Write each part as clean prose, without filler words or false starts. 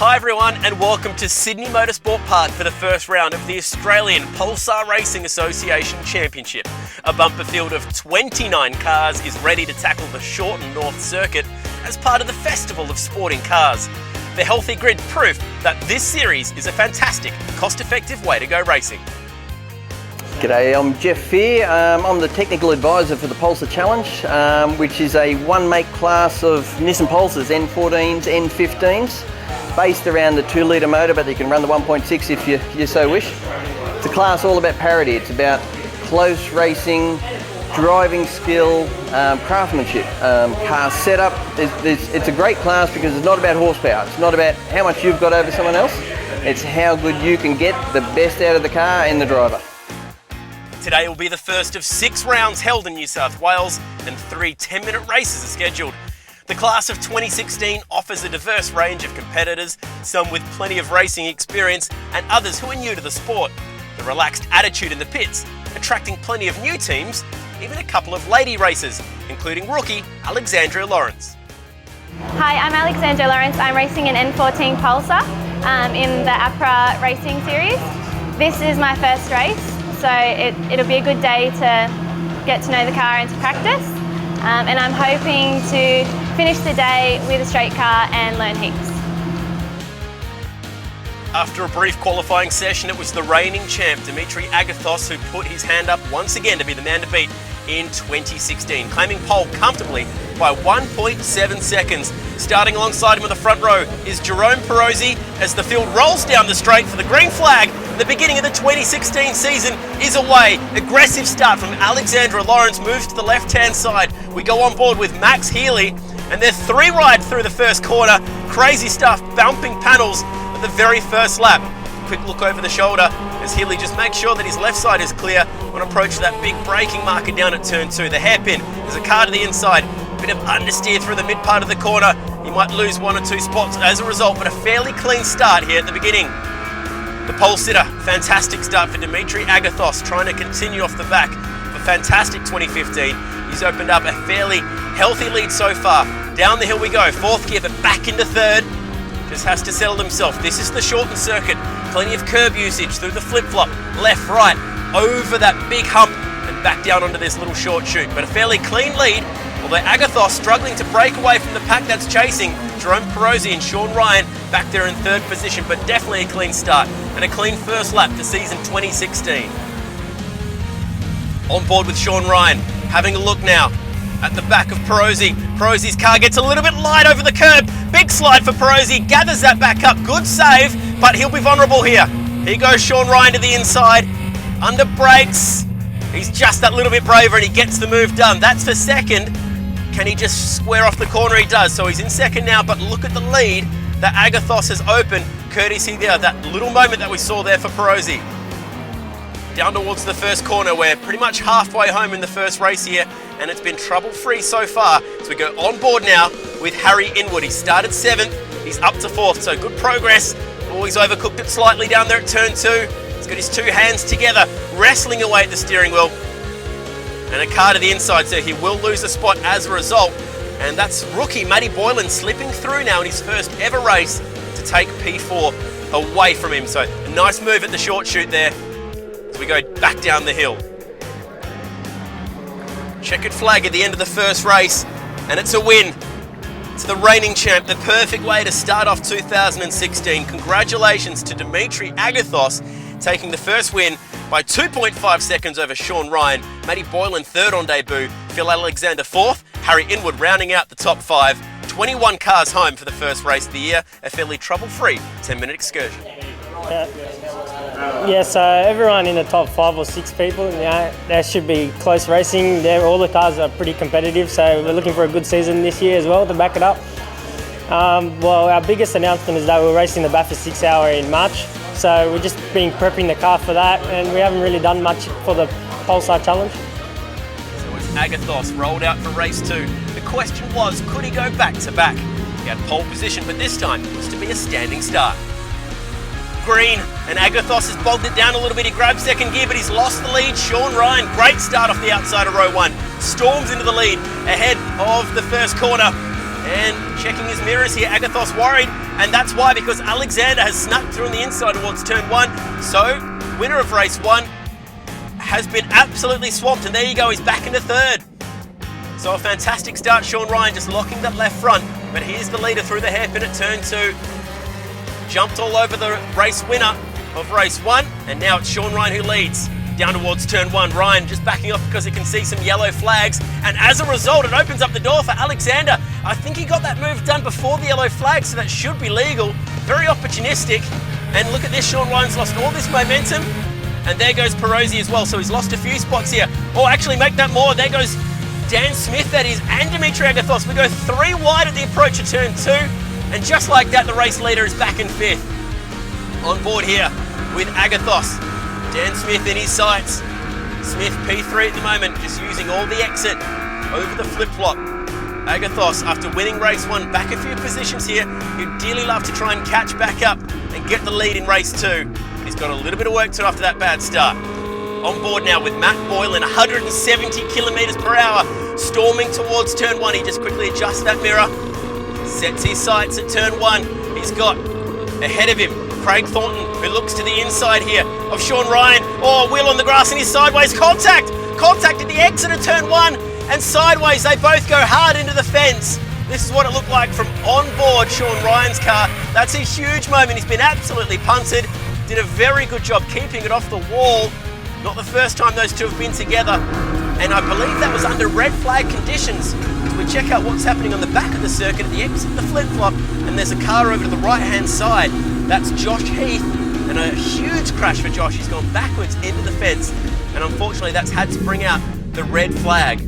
Hi everyone and welcome to Sydney Motorsport Park for the first round of the Australian Pulsar Racing Association Championship. A bumper field of 29 cars is ready to tackle the shortened North Circuit as part of the Festival of Sporting Cars. The healthy grid proof that this series is a fantastic, cost-effective way to go racing. G'day, I'm Jeff Fear. I'm the technical advisor for the Pulsar Challenge, which is a one-make class of Nissan Pulsars, N14s, N15s, based around the 2-litre motor, but you can run the 1.6 if you so wish. It's a class all about parity. It's about close racing, driving skill, craftsmanship, car setup. It's a great class because it's not about horsepower. It's not about how much you've got over someone else. It's how good you can get the best out of the car and the driver. Today will be the first of 6 rounds held in New South Wales and 3 10-minute races are scheduled. The class of 2016 offers a diverse range of competitors, some with plenty of racing experience and others who are new to the sport. The relaxed attitude in the pits, attracting plenty of new teams, even a couple of lady racers, including rookie Alexandra Lawrence. Hi, I'm Alexandra Lawrence. I'm racing an N14 Pulsar in the APRA racing series. This is my first race, so it'll be a good day to get to know the car and to practice. And I'm hoping to finish the day with a straight car and learn heaps. After a brief qualifying session, it was the reigning champ, Dimitri Agathos, who put his hand up once again to be the man to beat in 2016, claiming pole comfortably by 1.7 seconds. Starting alongside him on the front row is Jerome Perosi as the field rolls down the straight for the green flag. The beginning of the 2016 season is away. Aggressive start from Alexandra Lawrence, moves to the left-hand side. We go on board with Max Healy, and they're 3 wide through the first corner. Crazy stuff, bumping panels at the very first lap. Quick look over the shoulder as Healy just makes sure that his left side is clear on approach to that big braking marker down at turn 2. The hairpin, there's a car to the inside, a bit of understeer through the mid part of the corner. He might lose 1 or 2 spots as a result, but a fairly clean start here at the beginning. The pole sitter, fantastic start for Dimitri Agathos, trying to continue off the back of a fantastic 2015. He's opened up a fairly healthy lead so far. Down the hill we go, 4th gear, but back into 3rd. Just has to settle himself. This is the shortened circuit. Plenty of curb usage through the flip-flop, left, right, over that big hump and back down onto this little short chute. But a fairly clean lead, although Agathos struggling to break away from the pack that's chasing. Jerome Perosi and Sean Ryan back there in 3rd position, but definitely a clean start and a clean first lap to season 2016. On board with Sean Ryan, having a look now at the back of Perosi. Perosi's car gets a little bit light over the curb. Big slide for Perosi, gathers that back up. Good save, but he'll be vulnerable here. Here goes Sean Ryan to the inside. Under brakes. He's just that little bit braver and he gets the move done. That's for 2nd. Can he just square off the corner? He does. So he's in 2nd now, but look at the lead that Agathos has opened, courtesy there, that little moment that we saw there for Perosi. Down towards the first corner, we're pretty much halfway home in the first race here, and it's been trouble-free so far. So we go on board now with Harry Inwood. He started 7th, he's up to 4th, so good progress. Oh, he's overcooked it slightly down there at turn 2. He's got his 2 hands together, wrestling away at the steering wheel. And a car to the inside, so he will lose a spot as a result. And that's rookie Matty Boylan slipping through now in his first ever race to take P4 away from him. So a nice move at the short chute there as we go back down the hill. Checkered flag at the end of the first race, and it's a win. It's the reigning champ, the perfect way to start off 2016. Congratulations to Dimitri Agathos, taking the first win by 2.5 seconds over Sean Ryan. Matty Boylan 3rd on debut, Phil Alexander 4th, Harry Inwood rounding out the top 5. 21 cars home for the first race of the year, a fairly trouble-free 10-minute excursion. Yeah, so everyone in the top 5 or 6 people, there should be close racing. All the cars are pretty competitive, so we're looking for a good season this year as well to back it up. Well, our biggest announcement is that we're racing the Bathurst 6 Hour in March, so we've just been prepping the car for that, and we haven't really done much for the Pulsar Challenge. So as Agathos rolled out for race 2, the question was, could he go back-to-back? He had pole position, but this time it was to be a standing start. Green, and Agathos has bogged it down a little bit. He grabs 2nd gear, but he's lost the lead. Sean Ryan, great start off the outside of row 1. Storms into the lead ahead of the first corner. And checking his mirrors here, Agathos worried, and that's why, because Alexander has snuck through on the inside towards turn 1. So, winner of race 1 has been absolutely swamped, and there you go, he's back into 3rd. So a fantastic start, Sean Ryan just locking that left front, but here's the leader through the hairpin at turn 2. Jumped all over the race winner of race 1, and now it's Sean Ryan who leads. Down towards turn 1, Ryan just backing off because he can see some yellow flags, and as a result it opens up the door for Alexander. I think he got that move done before the yellow flag, so that should be legal. Very opportunistic, and look at this, Sean Ryan's lost all this momentum, and there goes Perosi as well, so he's lost a few spots here. Oh, actually make that more, there goes Dan Smith, that is, and Dimitri Agathos. We go 3 wide at the approach of turn 2, and just like that the race leader is back in 5th. On board here with Agathos. Dan Smith in his sights. Smith P3 at the moment, just using all the exit over the flip-flop. Agathos, after winning race 1, back a few positions here. He'd dearly love to try and catch back up and get the lead in race 2. He's got a little bit of work to do after that bad start. On board now with Matt Boylan, 170 kilometres per hour, storming towards turn 1. He just quickly adjusts that mirror, sets his sights at turn 1. He's got ahead of him Craig Thornton, who looks to the inside here of Sean Ryan. Oh, wheel on the grass and he's sideways. Contact at the exit of turn 1, and sideways they both go hard into the fence. This is what it looked like from on board Sean Ryan's car. That's a huge moment. He's been absolutely punted. Did a very good job keeping it off the wall. Not the first time those two have been together. And I believe that was under red flag conditions. As we check out what's happening on the back of the circuit at the exit of the flip-flop, and there's a car over to the right-hand side. That's Josh Heath, and a huge crash for Josh. He's gone backwards into the fence, and unfortunately that's had to bring out the red flag.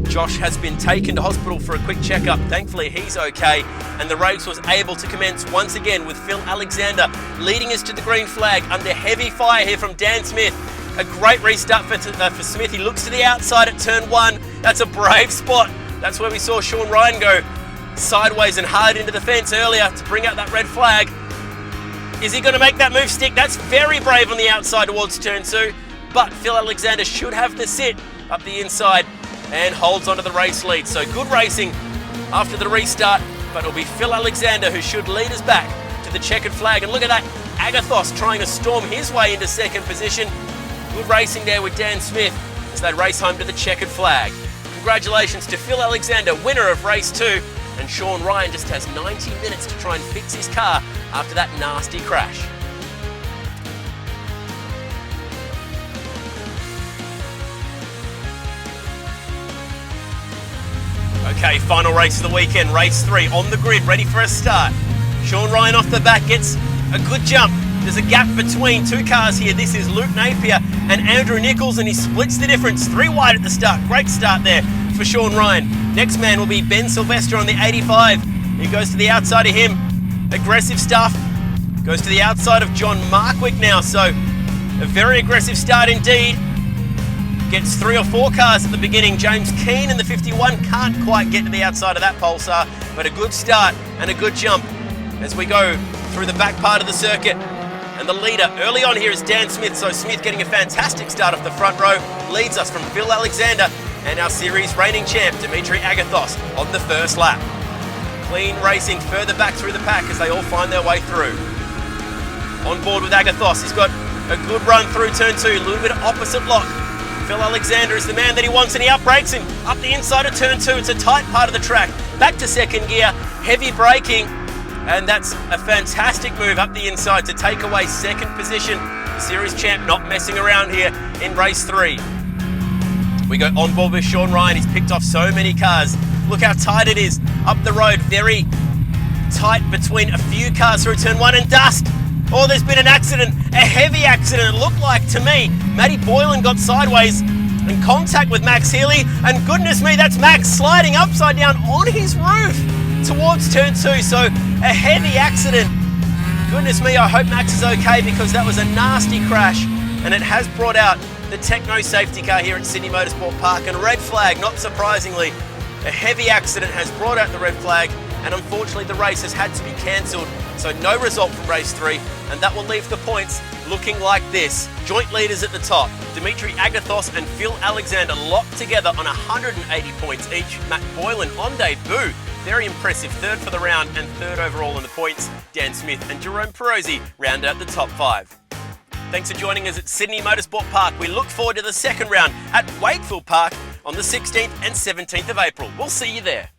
Josh has been taken to hospital for a quick checkup. Thankfully he's okay, and the race was able to commence once again with Phil Alexander leading us to the green flag under heavy fire here from Dan Smith. A great restart for Smith. He looks to the outside at turn 1. That's a brave spot. That's where we saw Sean Ryan go sideways and hard into the fence earlier to bring out that red flag. Is he going to make that move stick? That's very brave on the outside towards turn 2, but Phil Alexander should have the sit up the inside and holds onto the race lead. So good racing after the restart, but it'll be Phil Alexander who should lead us back to the checkered flag. And look at that, Agathos trying to storm his way into 2nd position. Good racing there with Dan Smith as they race home to the checkered flag. Congratulations to Phil Alexander, winner of race 2, and Sean Ryan just has 90 minutes to try and fix his car after that nasty crash. Okay, final race of the weekend, race 3 on the grid, ready for a start. Sean Ryan off the back gets a good jump. There's a gap between 2 cars here. This is Luke Napier and Andrew Nichols, and he splits the difference. 3 wide at the start. Great start there for Sean Ryan. Next man will be Ben Sylvester on the 85. He goes to the outside of him. Aggressive stuff. Goes to the outside of John Markwick now, so a very aggressive start indeed. Gets 3 or 4 cars at the beginning. James Keane in the 51 can't quite get to the outside of that Pulsar, but a good start and a good jump as we go through the back part of the circuit. And the leader early on here is Dan Smith, so Smith getting a fantastic start off the front row, leads us from Phil Alexander and our series reigning champ Dimitri Agathos on the first lap. Clean racing further back through the pack as they all find their way through. On board with Agathos, he's got a good run through turn 2, a little bit of opposite lock. Phil Alexander is the man that he wants, and he outbrakes him up the inside of turn 2. It's a tight part of the track. Back to 2nd gear, heavy braking, and that's a fantastic move up the inside to take away 2nd position. The series champ not messing around here in race 3. We go on board with Sean Ryan. He's picked off so many cars. Look how tight it is up the road. Very tight between a few cars through turn 1, and dust. Oh, there's been an accident, a heavy accident. It looked like to me, Matty Boylan got sideways in contact with Max Healy, and goodness me, that's Max sliding upside down on his roof towards turn 2. So a heavy accident. Goodness me, I hope Max is okay, because that was a nasty crash, and it has brought out the Techno safety car here at Sydney Motorsport Park, and a red flag, not surprisingly. A heavy accident has brought out the red flag, and unfortunately the race has had to be cancelled. So no result from race 3, and that will leave the points looking like this. Joint leaders at the top, Dimitri Agathos and Phil Alexander locked together on 180 points each. Matt Boylan on debut, very impressive, third for the round and third overall in the points. Dan Smith and Jerome Perosi round out the top 5. Thanks for joining us at Sydney Motorsport Park. We look forward to the second round at Wakefield Park on the 16th and 17th of April. We'll see you there.